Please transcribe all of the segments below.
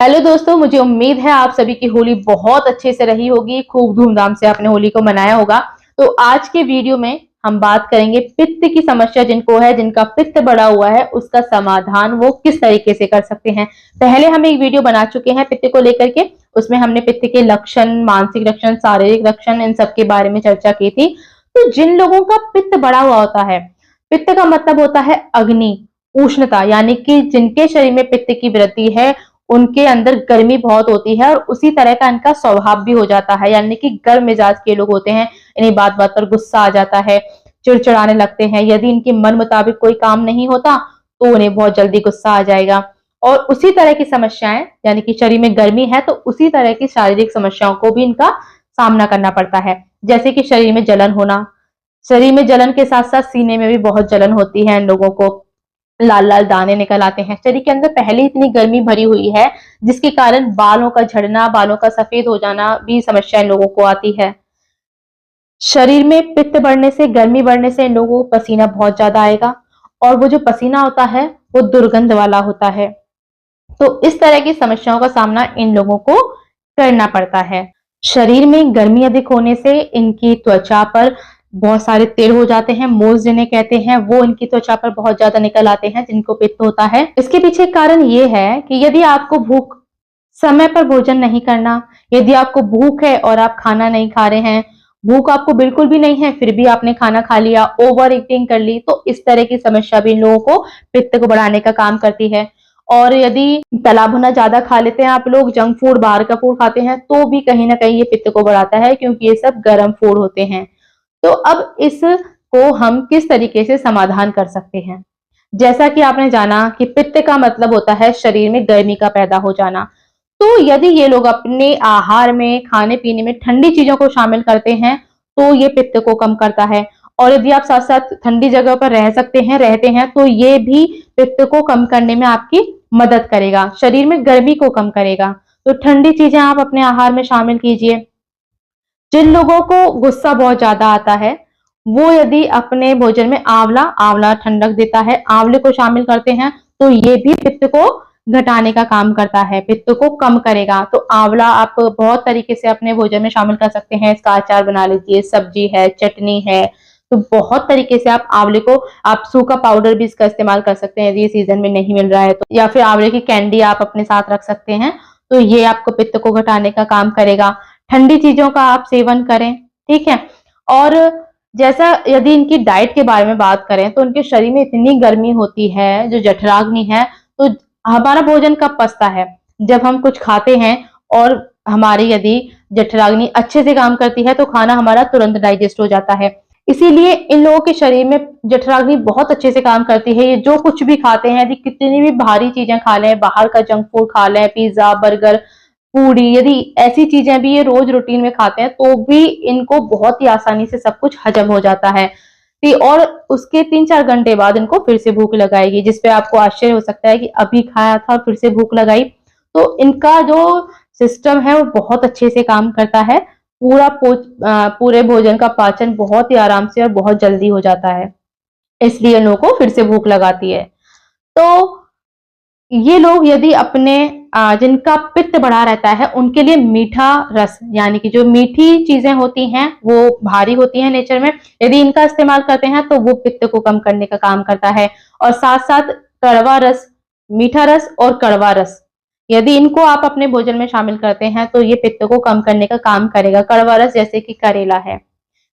Hello दोस्तों, मुझे उम्मीद है आप सभी की होली बहुत अच्छे से रही होगी। खूब धूमधाम से आपने होली को मनाया होगा। तो आज के वीडियो में हम बात करेंगे पित्त की समस्या जिनको है, जिनका पित्त बढ़ा हुआ है, उसका समाधान वो किस तरीके से कर सकते हैं। पहले हम एक वीडियो बना चुके हैं पित्त को लेकर के। उसमें हमने पित्त के लक्षण, मानसिक लक्षण, शारीरिक लक्षण, इन सब के बारे में चर्चा की थी। तो जिन लोगों का पित्त बढ़ा हुआ होता है, पित्त का मतलब होता है अग्नि, उष्णता, यानी कि जिनके शरीर में पित्त की वृद्धि है उनके अंदर गर्मी बहुत होती है और उसी तरह का इनका स्वभाव भी हो जाता है, यानी कि गर्म मिजाज के लोग होते हैं। इन्हें बात बात पर गुस्सा आ जाता है, चिड़चिड़ाने लगते हैं। यदि इनके मन मुताबिक कोई काम नहीं होता तो उन्हें बहुत जल्दी गुस्सा आ जाएगा। और उसी तरह की समस्याएं, यानी कि शरीर में गर्मी है तो उसी तरह की शारीरिक समस्याओं को भी इनका सामना करना पड़ता है। जैसे कि शरीर में जलन होना, शरीर में जलन के साथ साथ सीने में भी बहुत जलन होती है। इन लोगों को लाल लाल दाने निकल आते हैं। शरीर के अंदर पहले इतनी गर्मी भरी हुई है जिसके कारण बालों का झड़ना, बालों का सफेद हो जाना भी समस्या इन लोगों को आती है। शरीर में पित्त बढ़ने से, गर्मी बढ़ने से इन लोगों को पसीना बहुत ज्यादा आएगा और वो जो पसीना होता है वो दुर्गंध वाला होता है। तो इस तरह की समस्याओं का सामना इन लोगों को करना पड़ता है। शरीर में गर्मी अधिक होने से इनकी त्वचा पर बहुत सारे तेल हो जाते हैं, मोल्स जिन्हें कहते हैं, वो इनकी त्वचा पर बहुत ज्यादा निकल आते हैं जिनको पित्त होता है। इसके पीछे कारण ये है कि यदि आपको भूख, समय पर भोजन नहीं करना, यदि आपको भूख है और आप खाना नहीं खा रहे हैं, भूख आपको बिल्कुल भी नहीं है फिर भी आपने खाना खा लिया, ओवर ईटिंग कर ली, तो इस तरह की समस्या भी इन लोगों को पित्त को बढ़ाने का काम करती है। और यदि तला भुना ज्यादा खा लेते हैं आप लोग, जंक फूड, बाहर का फूड खाते हैं, तो भी कहीं ना कहीं ये पित्त को बढ़ाता है, क्योंकि ये सब गर्म फूड होते हैं। तो अब इसको हम किस तरीके से समाधान कर सकते हैं। जैसा कि आपने जाना कि पित्त का मतलब होता है शरीर में गर्मी का पैदा हो जाना। तो यदि ये लोग अपने आहार में, खाने पीने में ठंडी चीजों को शामिल करते हैं तो ये पित्त को कम करता है। और यदि आप साथ साथ ठंडी जगह पर रह सकते हैं, रहते हैं, तो ये भी पित्त को कम करने में आपकी मदद करेगा, शरीर में गर्मी को कम करेगा। तो ठंडी चीजें आप अपने आहार में शामिल कीजिए। जिन लोगों को गुस्सा बहुत ज्यादा आता है वो यदि अपने भोजन में आंवला, आंवला ठंडक देता है, आंवले को शामिल करते हैं तो ये भी पित्त को घटाने का काम करता है, पित्त को कम करेगा। तो आंवला आप बहुत तरीके से अपने भोजन में शामिल कर सकते हैं। इसका अचार बना लीजिए, सब्जी है, चटनी है, तो बहुत तरीके से आप आंवले को, आप सूखा पाउडर भी इसका इस्तेमाल कर सकते हैं यदि ये सीजन में नहीं मिल रहा है तो, या फिर आंवले की कैंडी आप अपने साथ रख सकते हैं। तो ये आपको पित्त को घटाने का काम करेगा। ठंडी चीजों का आप सेवन करें, ठीक है। और जैसा यदि इनकी डाइट के बारे में बात करें तो उनके शरीर में इतनी गर्मी होती है, जो जठराग्नि है, तो हमारा भोजन कब पचता है, जब हम कुछ खाते हैं और हमारी यदि जठराग्नि अच्छे से काम करती है तो खाना हमारा तुरंत डाइजेस्ट हो जाता है। इसीलिए इन लोगों के शरीर में जठराग्नि बहुत अच्छे से काम करती है। ये जो कुछ भी खाते हैं, यदि कितनी भी भारी चीजें खा लें, बाहर का जंक फूड खा लें, पिज्जा, बर्गर, पूरी, यदि ऐसी चीजें भी ये रोज रूटीन में खाते हैं तो भी इनको बहुत ही आसानी से सब कुछ हजम हो जाता है। और उसके 3-4 घंटे बाद इनको फिर से भूख लगाएगी, जिसपे आपको आश्चर्य हो सकता है कि अभी खाया था और फिर से भूख लगाई। तो इनका जो सिस्टम है वो बहुत अच्छे से काम करता है। पूरे भोजन का पाचन बहुत ही आराम से और बहुत जल्दी हो जाता है, इसलिए इन लोगों को फिर से भूख लगाती है। तो ये लोग यदि अपने जिनका पित्त बढ़ा रहता है उनके लिए मीठा रस, यानी कि जो मीठी चीजें होती हैं वो भारी होती हैं नेचर में, यदि इनका इस्तेमाल करते हैं तो वो पित्त को कम करने का काम करता है। और साथ साथ कड़वा रस, मीठा रस और कड़वा रस, यदि इनको आप अपने भोजन में शामिल करते हैं तो ये पित्त को कम करने का काम करेगा। कड़वा रस जैसे कि करेला है,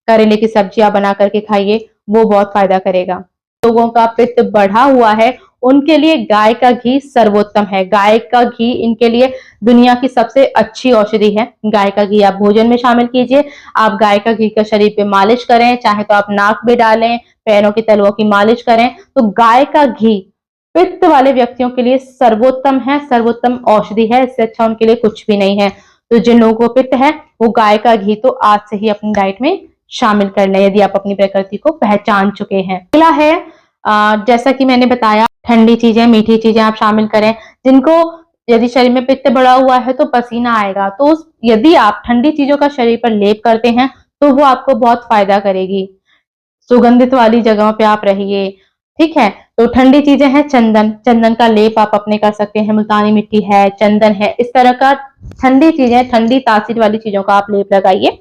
करेले की सब्जी आप बना करके खाइए, वो बहुत फायदा करेगा। लोगों का पित्त बढ़ा हुआ है उनके लिए गाय का घी सर्वोत्तम है। गाय का घी इनके लिए दुनिया की सबसे अच्छी औषधि है। गाय का घी आप भोजन में शामिल कीजिए। आप गाय का घी का शरीर पे मालिश करें, चाहे तो आप नाक में डालें, पैरों की तलुओं की मालिश करें। तो गाय का घी पित्त वाले व्यक्तियों के लिए सर्वोत्तम है, सर्वोत्तम औषधि है। इससे अच्छा उनके लिए कुछ भी नहीं है। तो जिन लोगों को पित्त है वो गाय का घी तो आज से ही अपनी डाइट में शामिल कर लें, यदि आप अपनी प्रकृति को पहचान चुके हैं। अगला है, जैसा कि मैंने बताया, ठंडी चीजें, मीठी चीजें आप शामिल करें। जिनको यदि शरीर में पित्त बढ़ा हुआ है तो पसीना आएगा, तो यदि आप ठंडी चीजों का शरीर पर लेप करते हैं तो वो आपको बहुत फायदा करेगी। सुगंधित वाली जगहों पे आप रहिए, ठीक है। तो ठंडी चीजें हैं, चंदन, चंदन का लेप आप अपने कर सकते हैं, मुल्तानी मिट्टी है, चंदन है, इस तरह का ठंडी चीजें, ठंडी तासीर वाली चीजों का आप लेप लगाइए।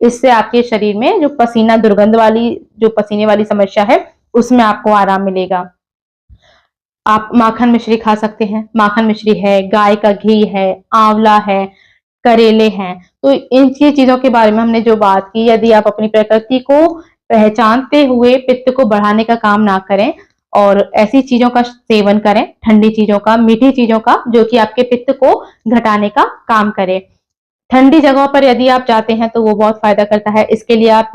इससे आपके शरीर में जो पसीना, दुर्गंध वाली, जो पसीने वाली समस्या है, उसमें आपको आराम मिलेगा। आप माखन मिश्री खा सकते हैं, माखन मिश्री है, गाय का घी है, आंवला है, करेले हैं। तो इन चीजों के बारे में हमने जो बात की, यदि आप अपनी प्रकृति को पहचानते हुए पित्त को बढ़ाने का काम ना करें और ऐसी चीजों का सेवन करें, ठंडी चीजों का, मीठी चीजों का, जो कि आपके पित्त को घटाने का काम करे। ठंडी जगहों पर यदि आप जाते हैं तो वो बहुत फायदा करता है। इसके लिए आप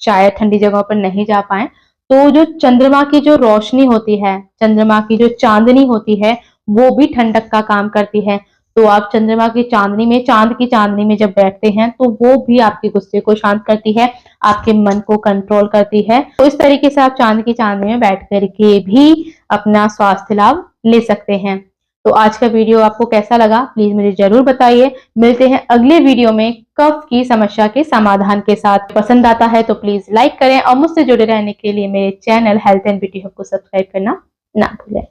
शायद ठंडी जगहों पर नहीं जा पाए, तो जो चंद्रमा की जो रोशनी होती है, चंद्रमा की जो चांदनी होती है, वो भी ठंडक का काम करती है। तो आप चंद्रमा की चांदनी में, चांद की चांदनी में जब बैठते हैं तो वो भी आपके गुस्से को शांत करती है, आपके मन को कंट्रोल करती है। तो इस तरीके से आप चांद की चांदनी में बैठ करके भी अपना स्वास्थ्य लाभ ले सकते हैं। तो आज का वीडियो आपको कैसा लगा प्लीज मुझे जरूर बताइए। मिलते हैं अगले वीडियो में कफ की समस्या के समाधान के साथ। पसंद आता है तो प्लीज लाइक करें और मुझसे जुड़े रहने के लिए मेरे channel health and beauty hub को सब्सक्राइब करना ना भूलें।